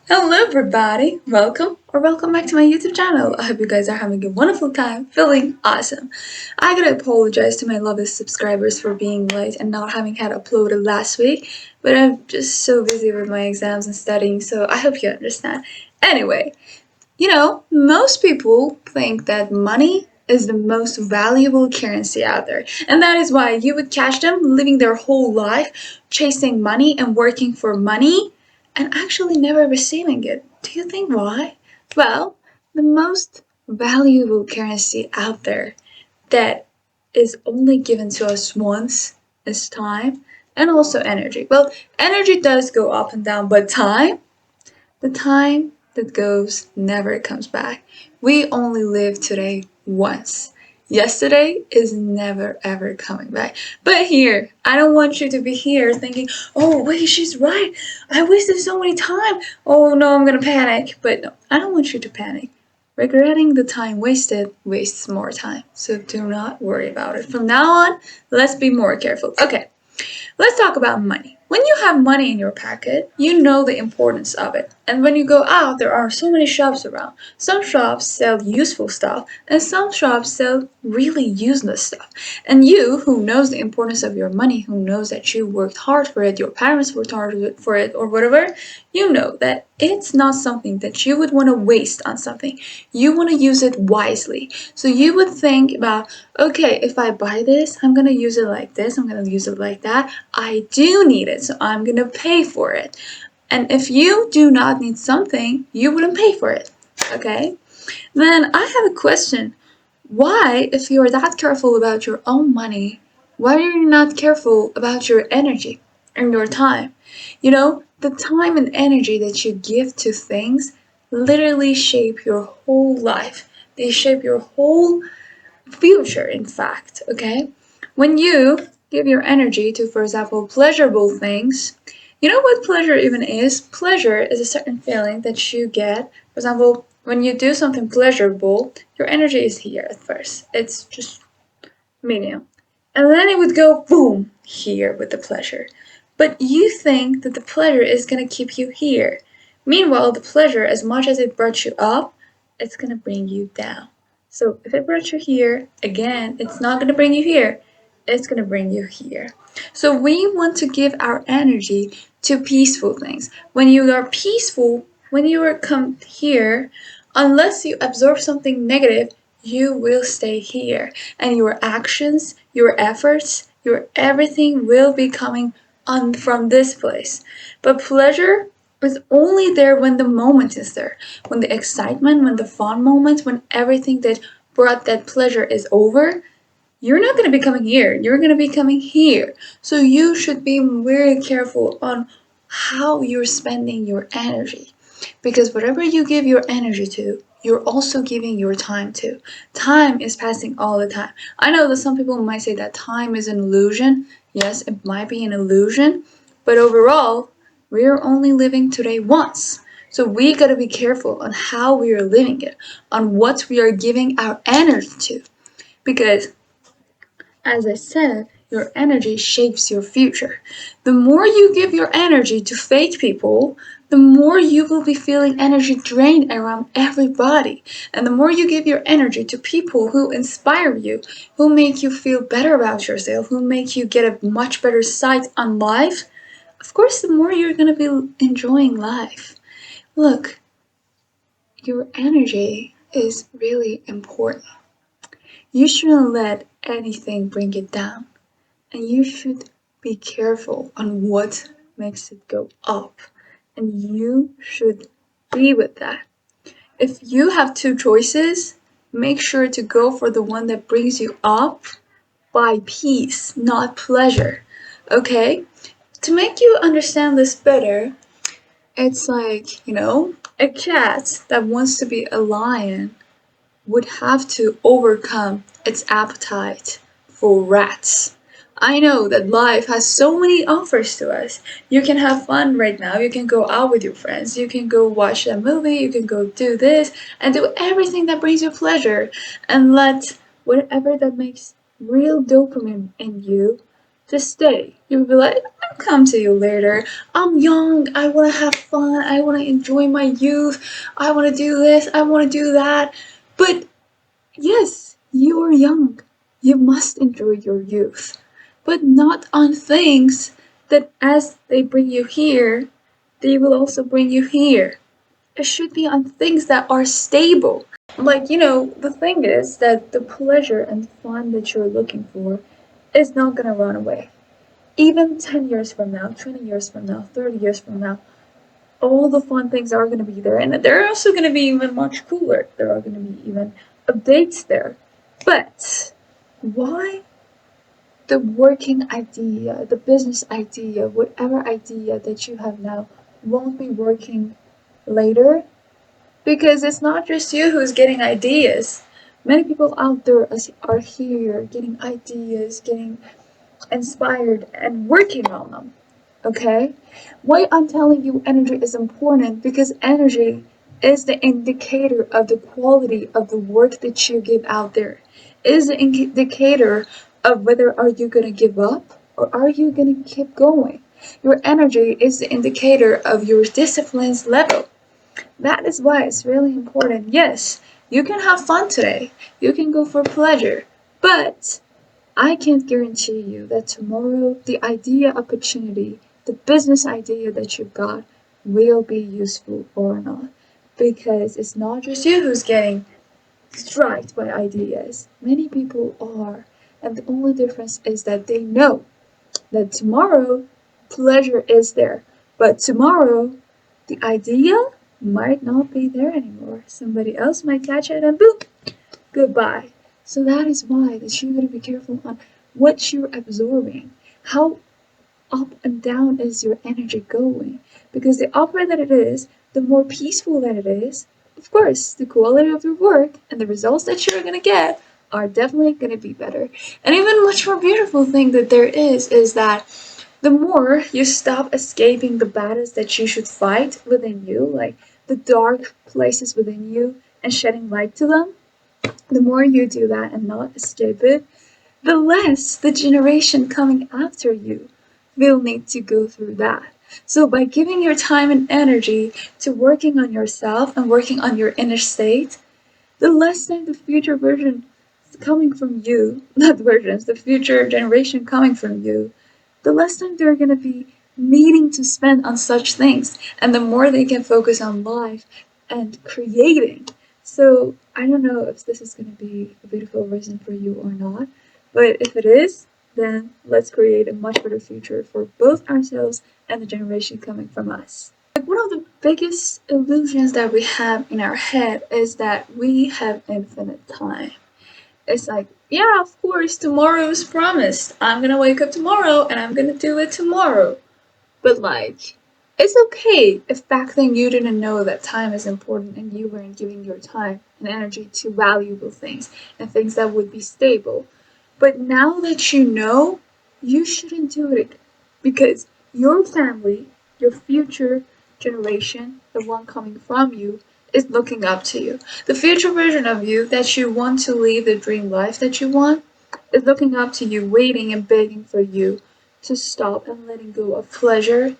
Hello, everybody. Welcome back to my YouTube channel. I hope you guys are having a wonderful time, feeling awesome. I gotta apologize to my lovely subscribers for being late and not having had uploaded last week, but I'm just so busy with my exams and studying, so I hope you understand. Anyway, most people think that money is the most valuable currency out there, and that is why you would catch them living their whole life chasing money and working for money and actually never receiving it. Do you think why? Well, the most valuable currency out there that is only given to us once is time and also energy. Well, energy does go up and down, but the time that goes never comes back. We only live today once. Yesterday is never ever coming back. But here, I don't want you to be here thinking, oh, wait, she's right. I wasted so many time. Oh, no, I'm going to panic. But no, I don't want you to panic. Regretting the time wasted wastes more time. So do not worry about it. From now on, let's be more careful. Okay, let's talk about money. When you have money in your pocket, you know the importance of it. And when you go out, there are so many shops around. Some shops sell useful stuff, and some shops sell really useless stuff. And you, who knows the importance of your money, who knows that you worked hard for it, your parents worked hard for it, or whatever, you know that it's not something that you would want to waste on something. You want to use it wisely. So you would think about, okay, if I buy this, I'm going to use it like this, I'm going to use it like that. I do need it, so I'm going to pay for it. And if you do not need something, you wouldn't pay for it. Okay? Then I have a question. Why, if you're that careful about your own money, why are you not careful about your energy and your time? The time and energy that you give to things literally shape your whole life. They shape your whole future, in fact, okay? When you give your energy to, for example, pleasurable things, you know what pleasure even is? Pleasure is a certain feeling that you get. For example, when you do something pleasurable, your energy is here at first. It's just medium. And then it would go boom here with the pleasure. But you think that the pleasure is going to keep you here. Meanwhile, the pleasure, as much as it brought you up, it's going to bring you down. So if it brought you here, again, it's not going to bring you here. It's going to bring you here. So we want to give our energy to peaceful things. When you are peaceful, when you are come here, unless you absorb something negative, you will stay here. And your actions, your efforts, your everything will be coming on from this place. But pleasure is only there when the moment is there. When the excitement, when the fun moment, when everything that brought that pleasure is over, you're not going to be coming here. You're going to be coming here. So you should be very careful on how you're spending your energy. Because whatever you give your energy to, you're also giving your time to. Time is passing all the time. I know that some people might say that time is an illusion. Yes, it might be an illusion. But overall, we're only living today once. So we gotta be careful on how we are living it, on what we are giving our energy to. Because as I said, your energy shapes your future. The more you give your energy to fake people, the more you will be feeling energy drained around everybody. And the more you give your energy to people who inspire you, who make you feel better about yourself, who make you get a much better sight on life, of course, the more you're going to be enjoying life. Look, your energy is really important. You shouldn't let anything bring it down. And you should be careful on what makes it go up. And you should be with that. If you have two choices, make sure to go for the one that brings you up by peace, not pleasure. Okay? To make you understand this better, it's like, a cat that wants to be a lion would have to overcome its appetite for rats. I know that life has so many offers to us. You can have fun right now. You can go out with your friends. You can go watch a movie. You can go do this and do everything that brings you pleasure. And let whatever that makes real dopamine in you to stay. You would be like, I'll come to you later. I'm young. I want to have fun. I want to enjoy my youth. I want to do this. I want to do that. But yes, you are young. You must enjoy your youth. But not on things that as they bring you here, they will also bring you here. It should be on things that are stable. Like, the thing is that the pleasure and fun that you're looking for is not going to run away. Even 10 years from now, 20 years from now, 30 years from now, all the fun things are going to be there. And they're also going to be even much cooler. There are going to be even updates there. But why the working idea, the business idea, whatever idea that you have now won't be working later? Because it's not just you who's getting ideas. Many people out there are here getting ideas, getting inspired, and working on them. Okay? Why I'm telling you energy is important because energy is the indicator of the quality of the work that you give out there. It is the indicator of whether are you gonna give up or are you gonna keep going. Your energy is the indicator of your discipline's level. That is why it's really important. Yes, you can have fun today. You can go for pleasure. But I can't guarantee you that tomorrow the idea, opportunity, the business idea that you've got will be useful or not. Because it's not just you who's getting struck by ideas. Many people are. And the only difference is that they know that tomorrow pleasure is there. But tomorrow the idea might not be there anymore. Somebody else might catch it and boom, goodbye. So that is why that you gotta be careful on what you're absorbing. How up and down is your energy going? Because the upper that it is, the more peaceful that it is, of course, the quality of your work and the results that you're gonna get are definitely gonna be better. And even much more beautiful thing that there is that the more you stop escaping the battles that you should fight within you, like the dark places within you, and shedding light to them, the more you do that and not escape it, the less the generation coming after you will need to go through that. So, by giving your time and energy to working on yourself and working on your inner state, the less time the future version coming from you, not versions, the future generation coming from you, the less time they're going to be needing to spend on such things, and the more they can focus on life and creating. So, I don't know if this is going to be a beautiful reason for you or not, but if it is, then let's create a much better future for both ourselves and the generation coming from us. Like one of the biggest illusions that we have in our head is that we have infinite time. It's like, yeah, of course, tomorrow is promised. I'm gonna wake up tomorrow and I'm gonna do it tomorrow. But like, it's okay if back then you didn't know that time is important and you weren't giving your time and energy to valuable things and things that would be stable. But now that you know, you shouldn't do it because your family, your future generation, the one coming from you, is looking up to you. The future version of you that you want to live the dream life that you want is looking up to you, waiting and begging for you to stop and letting go of pleasure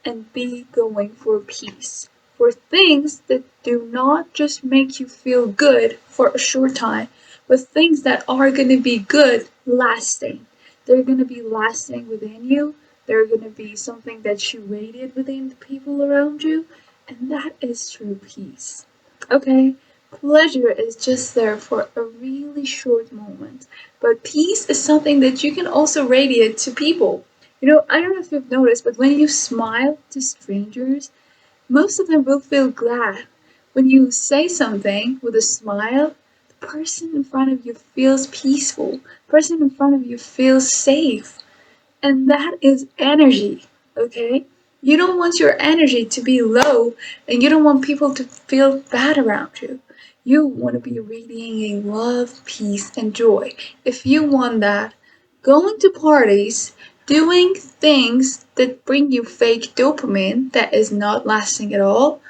and be going for peace, for things that do not just make you feel good for a short time, but things that are going to be good lasting. They're going to be lasting within you. They're going to be something that you waited within the people around you, and that is true peace. Okay? Pleasure is just there for a really short moment, but peace is something that you can also radiate to people. I don't know if you've noticed, but when you smile to strangers, most of them will feel glad. When you say something with a smile, the person in front of you feels peaceful. The person in front of you feels safe. And that is energy, okay? You don't want your energy to be low and you don't want people to feel bad around you. You want to be radiating love, peace, and joy. If you want that, going to parties, doing things that bring you fake dopamine that is not lasting at all,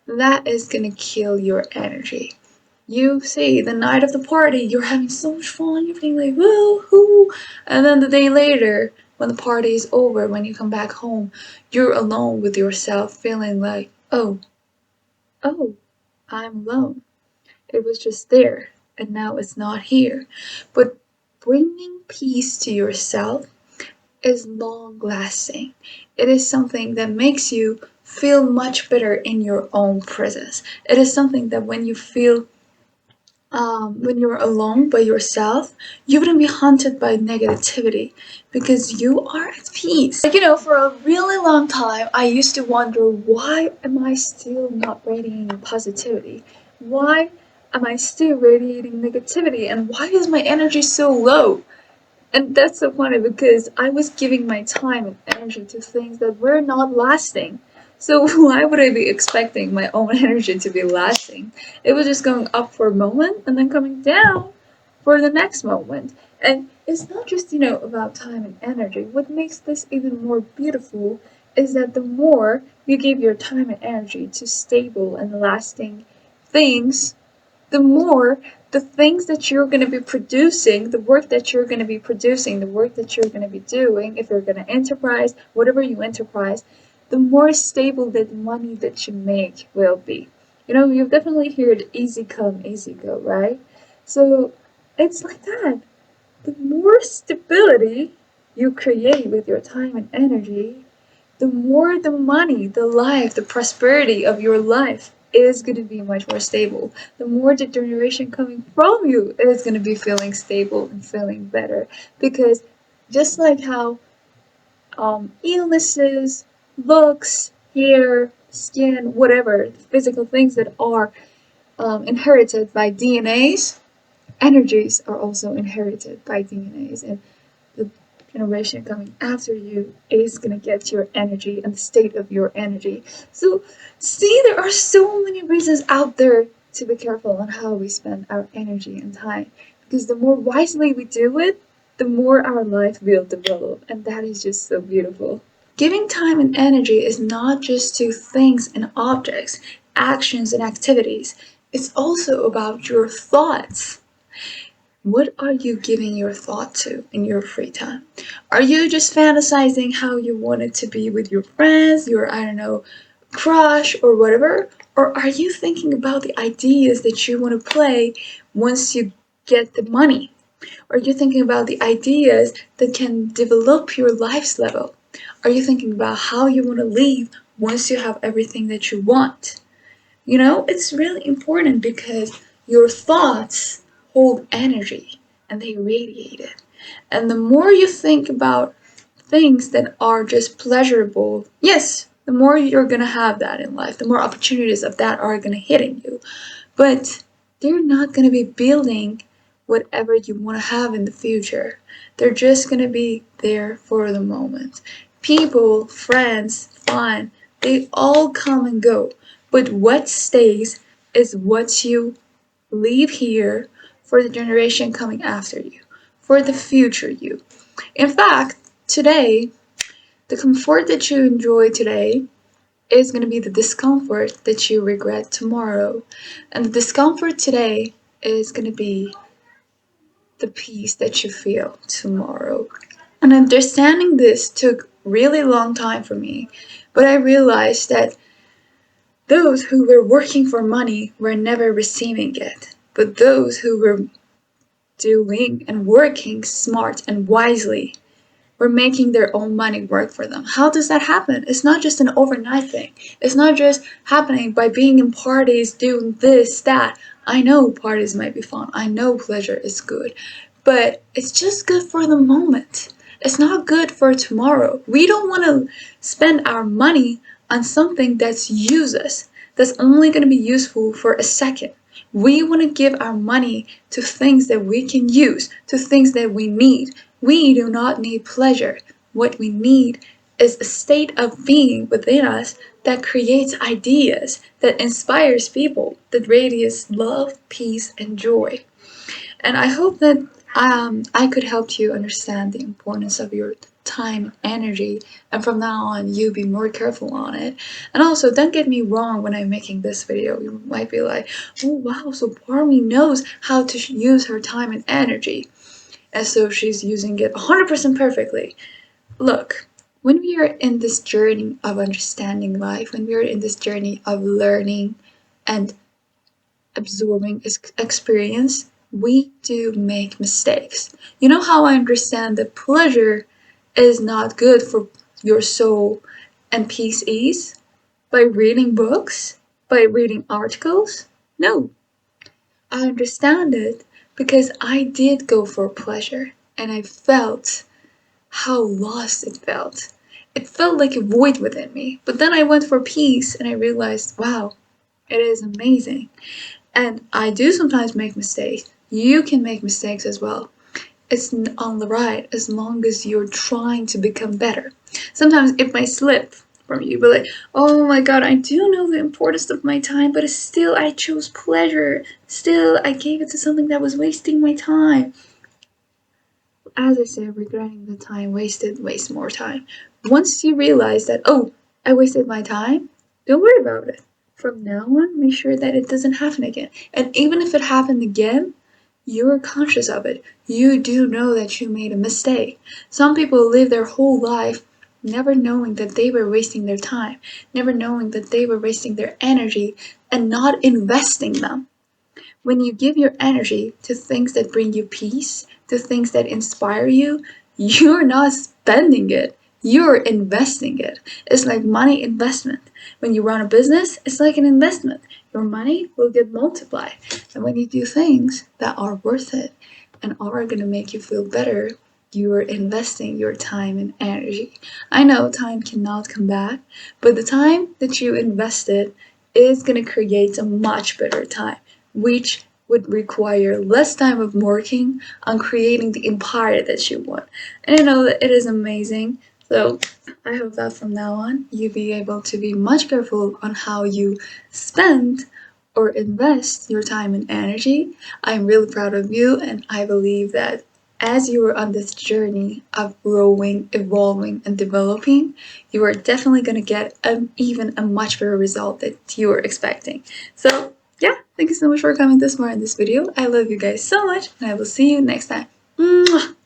that is gonna kill your energy. You see, the night of the party, you're having so much fun, you're feeling like, woo, hoo. And then the day later, when the party is over, when you come back home, you're alone with yourself, feeling like, oh, I'm alone. It was just there, and now it's not here. But bringing peace to yourself is long lasting. It is something that makes you feel much better in your own presence. It is something that when you're alone by yourself, you wouldn't be haunted by negativity because you are at peace. Like, for a really long time, I used to wonder, why am I still not radiating positivity? Why am I still radiating negativity? And why is my energy so low? And that's so funny because I was giving my time and energy to things that were not lasting. So why would I be expecting my own energy to be lasting? It was just going up for a moment and then coming down for the next moment. And it's not just, about time and energy. What makes this even more beautiful is that the more you give your time and energy to stable and lasting things, the more the things that you're going to be producing, the work that you're going to be producing, the work that you're going to be doing, if you're going to enterprise, whatever you enterprise, the more stable that money that you make will be. You've definitely heard easy come, easy go, right? So it's like that. The more stability you create with your time and energy, the more the money, the life, the prosperity of your life is going to be much more stable. The more the generation coming from you is going to be feeling stable and feeling better. Because just like how illnesses, looks, hair, skin, whatever, physical things that are inherited by DNAs, energies are also inherited by DNAs. And the generation coming after you is going to get your energy and the state of your energy. So, see, there are so many reasons out there to be careful on how we spend our energy and time. Because the more wisely we do it, the more our life will develop. And that is just so beautiful. Giving time and energy is not just to things and objects, actions and activities. It's also about your thoughts. What are you giving your thought to in your free time? Are you just fantasizing how you want it to be with your friends, your, I don't know, crush or whatever? Or are you thinking about the ideas that you want to play once you get the money? Are you thinking about the ideas that can develop your life's level? Are you thinking about how you want to live once you have everything that you want? It's really important because your thoughts hold energy and they radiate it. And the more you think about things that are just pleasurable, yes, the more you're going to have that in life, the more opportunities of that are going to hit in you. But they're not going to be building whatever you want to have in the future. They're just going to be there for the moment. People, friends, fun, they all come and go. But what stays is what you leave here for the generation coming after you, for the future you. In fact, today, the comfort that you enjoy today is going to be the discomfort that you regret tomorrow. And the discomfort today is going to be the peace that you feel tomorrow. And understanding this took really long time for me, but I realized that those who were working for money were never receiving it, but those who were doing and working smart and wisely were making their own money work for them. How does that happen? It's not just an overnight thing. It's not just happening by being in parties, doing this, that. I know parties might be fun. I know pleasure is good. But it's just good for the moment. It's not good for tomorrow. We don't want to spend our money on something that's useless, that's only going to be useful for a second. We want to give our money to things that we can use, to things that we need. We do not need pleasure. What we need is a state of being within us that creates ideas, that inspires people, that radiates love, peace, and joy. And I hope that I could help you understand the importance of your time, energy, and from now on you be more careful on it. And also, don't get me wrong, when I'm making this video you might be like, oh wow, so Barmy knows how to use her time and energy, and so she's using it 100% perfectly. Look, when we are in this journey of understanding life, when we are in this journey of learning and absorbing experience, we do make mistakes. You know how I understand that pleasure is not good for your soul and peace ease? By reading books? By reading articles? No. I understand it because I did go for pleasure and I felt how lost it felt. It felt like a void within me. But then I went for peace and I realized, wow, it is amazing. And I do sometimes make mistakes. You can make mistakes as well. It's on the right as long as you're trying to become better. Sometimes it might slip from you, but like, oh my god, I do know the importance of my time, but still I chose pleasure. Still, I gave it to something that was wasting my time. As I said, regretting the time wasted wastes more time. Once you realize that, oh, I wasted my time, don't worry about it. From now on, make sure that it doesn't happen again. And even if it happened again, you're conscious of it. You do know that you made a mistake. Some people live their whole life never knowing that they were wasting their time, never knowing that they were wasting their energy and not investing them. When you give your energy to things that bring you peace, to things that inspire you, you're not spending it. You're investing it. It's like money investment. When you run a business, it's like an investment. Your money will get multiplied. And when you do things that are worth it and are going to make you feel better, you are investing your time and energy. I know time cannot come back, but the time that you invested is going to create a much better time, which would require less time of working on creating the empire that you want. And I know that it is amazing. So I hope that from now on you be able to be much careful on how you spend or invest your time and energy. I'm really proud of you, and I believe that as you are on this journey of growing, evolving, and developing, you are definitely going to get even a much better result that you were expecting. So, yeah, thank you so much for coming this far in this video. I love you guys so much, and I will see you next time. Mwah!